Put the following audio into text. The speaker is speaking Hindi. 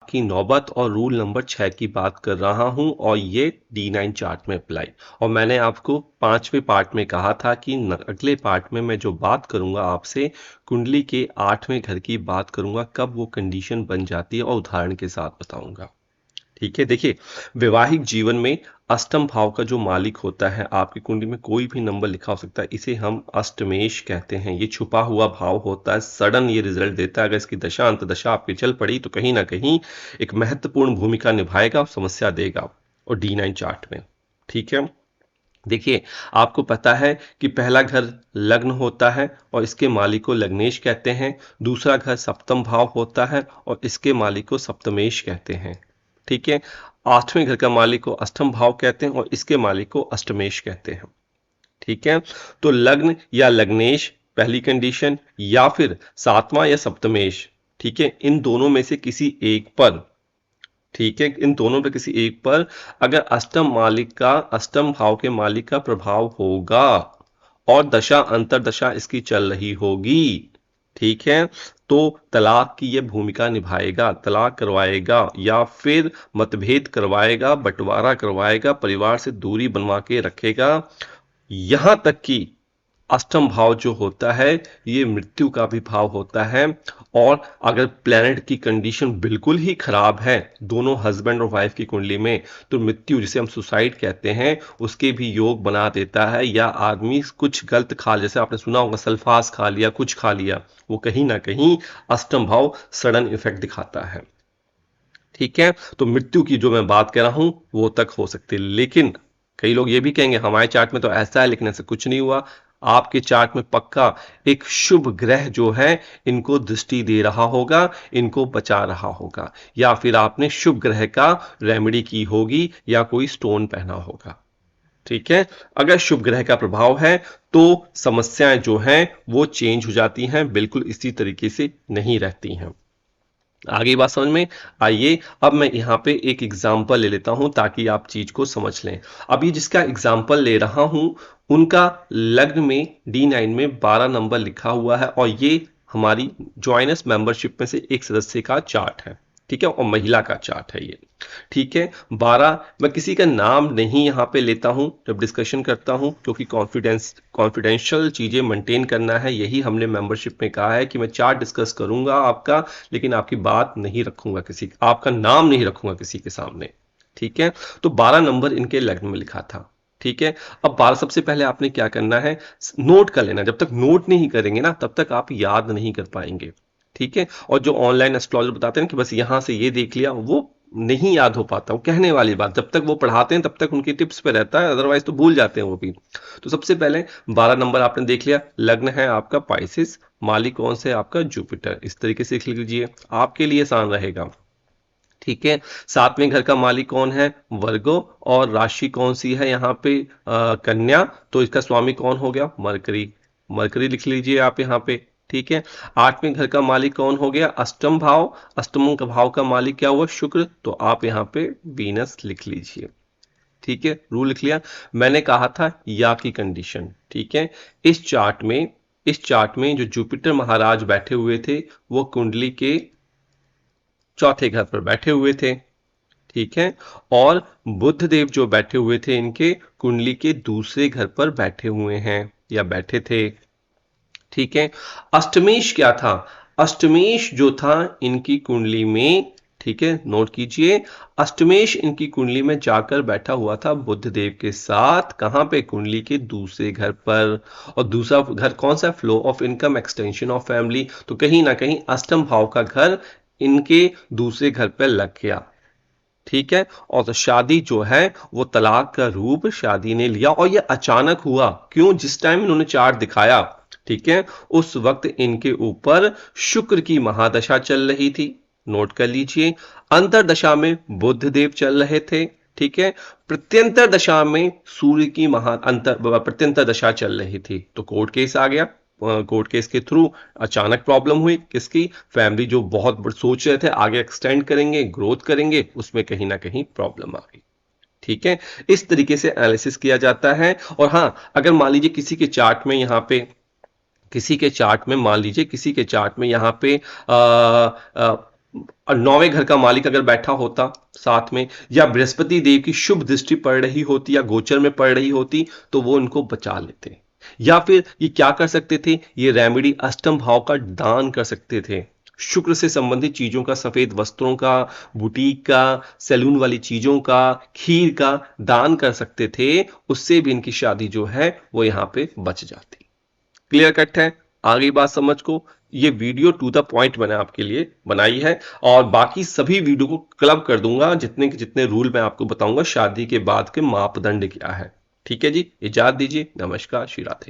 की नौबत और रूल नंबर 6 की बात कर रहा हूं और ये D9 चार्ट में अप्लाई। और मैंने आपको 5वें पार्ट में कहा था कि अगले पार्ट में मैं जो बात करूंगा आपसे कुंडली के 8वें घर की बात करूंगा, कब वो कंडीशन बन जाती है और उदाहरण के साथ बताऊंगा। ठीक है, देखिए वैवाहिक जीवन में अष्टम भाव का जो मालिक होता है, आपकी कुंडली में कोई भी नंबर लिखा हो सकता है, इसे हम अष्टमेश कहते हैं। ये छुपा हुआ भाव होता है, सडन ये रिजल्ट देता है। अगर इसकी दशा अंतदशा आपकी चल पड़ी तो कहीं ना कहीं एक महत्वपूर्ण भूमिका निभाएगा और समस्या देगा, और D9 चार्ट में। ठीक है, देखिए आपको पता है कि पहला घर लग्न होता है और इसके मालिक को लग्नेश कहते हैं। दूसरा घर सप्तम भाव होता है और इसके मालिक को सप्तमेश कहते हैं। ठीक है, 8वें घर का मालिक को अष्टम भाव कहते हैं और इसके मालिक को अष्टमेश कहते हैं। ठीक है, तो लग्न या लग्नेश पहली कंडीशन, या फिर 7वां या सप्तमेश। ठीक है, इन दोनों में से किसी एक पर, ठीक है, इन दोनों पे किसी एक पर अगर अष्टम मालिक का, अष्टम भाव के मालिक का प्रभाव होगा और दशा अंतरदशा इसकी चल रही होगी, ठीक है, तो तलाक की यह भूमिका निभाएगा, तलाक करवाएगा या फिर मतभेद करवाएगा, बंटवारा करवाएगा, परिवार से दूरी बनवा के रखेगा। यहां तक कि अष्टम भाव जो होता है ये मृत्यु का भी भाव होता है। और अगर प्लैनेट की कंडीशन बिल्कुल ही खराब है दोनों हस्बैंड और वाइफ की कुंडली में, तो मृत्यु, जिसे हम सुसाइड कहते हैं, उसके भी योग बना देता है। या आदमी कुछ गलत खा, जैसे आपने सुना होगा सल्फास खा लिया, कुछ खा लिया, वो कहीं ना कहीं अष्टम भाव सडन इफेक्ट दिखाता है। ठीक है, तो मृत्यु की जो मैं बात कर रहा हूं वो तक हो सकती है। लेकिन कई लोग ये भी कहेंगे हमारे चार्ट में तो ऐसा है, लेकिन ऐसा कुछ नहीं हुआ। आपके चार्ट में पक्का एक शुभ ग्रह जो है इनको दृष्टि दे रहा होगा, इनको बचा रहा होगा, या फिर आपने शुभ ग्रह का रेमेडी की होगी या कोई स्टोन पहना होगा। ठीक है, अगर शुभ ग्रह का प्रभाव है तो समस्याएं जो हैं वो चेंज हो जाती हैं, बिल्कुल इसी तरीके से नहीं रहती हैं। आगे बात समझ में आइए। अब मैं यहाँ पे एक एग्जाम्पल ले लेता हूं ताकि आप चीज को समझ लें। अभी जिसका एग्जाम्पल ले रहा हूं उनका लग्न में D9 में 12 नंबर लिखा हुआ है और ये हमारी ज्वाइनस मेंबरशिप में से एक सदस्य का चार्ट है। ठीक है, और महिला का चार्ट है ये। ठीक है, 12, मैं किसी का नाम नहीं यहाँ पे लेता हूं जब डिस्कशन करता हूं, क्योंकि कॉन्फिडेंशियल चीजें मेंटेन करना है। यही हमने मेंबरशिप में कहा है कि मैं चार्ट डिस्कस करूंगा आपका, लेकिन आपकी बात नहीं रखूंगा, किसी आपका नाम नहीं रखूंगा किसी के सामने। ठीक है, तो 12 नंबर इनके लग्न में लिखा था। ठीक है, अब 12 सबसे पहले आपने क्या करना है, नोट कर लेना। जब तक नोट नहीं करेंगे ना तब तक आप याद नहीं कर पाएंगे। ठीक है, और जो ऑनलाइन एस्ट्रोलॉजर बताते हैं कि बस यहां से ये देख लिया, वो नहीं याद हो पाता। वो कहने वाली बात, जब तक वो पढ़ाते हैं तब तक उनकी टिप्स पे रहता है, अदरवाइज तो भूल जाते हैं वो भी। तो सबसे पहले 12 नंबर आपने देख लिया, लग्न है आपका पाइसिस, मालिक कौन से, आपका जुपिटर। इस तरीके से लिख लीजिए, आपके लिए आसान रहेगा। ठीक है, 7वें घर का मालिक कौन है, वर्गो, और राशि कौन सी है यहाँ पे, कन्या, तो इसका स्वामी कौन हो गया, मरकरी। मरकरी लिख लीजिए आप यहाँ पे। ठीक है, 8वें घर का मालिक कौन हो गया, अष्टम भाव, अष्टम का भाव का मालिक क्या हुआ, शुक्र, तो आप यहाँ पे वीनस लिख लीजिए। ठीक है, रूल लिख लिया। मैंने कहा था या की कंडीशन। ठीक है, इस चार्ट में जो जुपिटर महाराज बैठे हुए थे वो कुंडली के चौथे घर पर बैठे हुए थे। ठीक है, और बुध देव जो बैठे हुए थे इनके कुंडली के दूसरे घर पर बैठे हुए हैं या बैठे थे। ठीक है, अष्टमेश क्या था, अष्टमेश जो था इनकी कुंडली में, ठीक है, नोट कीजिए, अष्टमेश इनकी कुंडली में जाकर बैठा हुआ था बुध देव के साथ। कहां पे, कुंडली के दूसरे घर पर। और दूसरा घर कौन सा, flow of income, extension of family, तो कहीं ना कहीं अष्टम भाव का घर इनके दूसरे घर पर लग गया। ठीक है, और तो शादी जो है वो तलाक का रूप शादी ने लिया, और ये अचानक हुआ। क्यों, जिस टाइम इन्होंने चार्ट दिखाया, ठीक है, उस वक्त इनके ऊपर शुक्र की महादशा चल रही थी। नोट कर लीजिए, अंतरदशा में बुध देव चल रहे थे। ठीक है, प्रत्यंतर दशा में सूर्य की प्रत्यंतर दशा चल रही थी, तो कोर्ट केस आ गया। कोर्ट केस के थ्रू अचानक प्रॉब्लम हुई, किसकी, फैमिली जो बहुत सोच रहे थे आगे एक्सटेंड करेंगे, ग्रोथ करेंगे, उसमें कहीं ना कहीं प्रॉब्लम आ गई। ठीक है, इस तरीके से एनालिसिस किया जाता है। और हाँ, अगर मान लीजिए किसी के चार्ट में यहाँ पे, किसी के चार्ट में मान लीजिए किसी के चार्ट में यहाँ पे और नौवें घर का मालिक अगर बैठा होता साथ में, या बृहस्पति देव की शुभ दृष्टि पड़ रही होती या गोचर में पड़ रही होती, तो वो इनको बचा लेते। या फिर ये क्या कर सकते थे, ये रेमेडी अष्टम भाव का दान कर सकते थे। शुक्र से संबंधित चीजों का, सफेद वस्त्रों का, बुटीक का, सैलून वाली चीजों का, खीर का दान कर सकते थे। उससे भी इनकी शादी जो है वो यहाँ पे बच जाती। क्लियर कट है, आ गई बात समझ को। ये वीडियो टू द पॉइंट मैंने आपके लिए बनाई है, और बाकी सभी वीडियो को क्लब कर दूंगा। जितने के जितने रूल मैं आपको बताऊंगा, शादी के बाद के मापदंड क्या है। ठीक है जी, इजाजत दीजिए। नमस्कार, श्री राधे।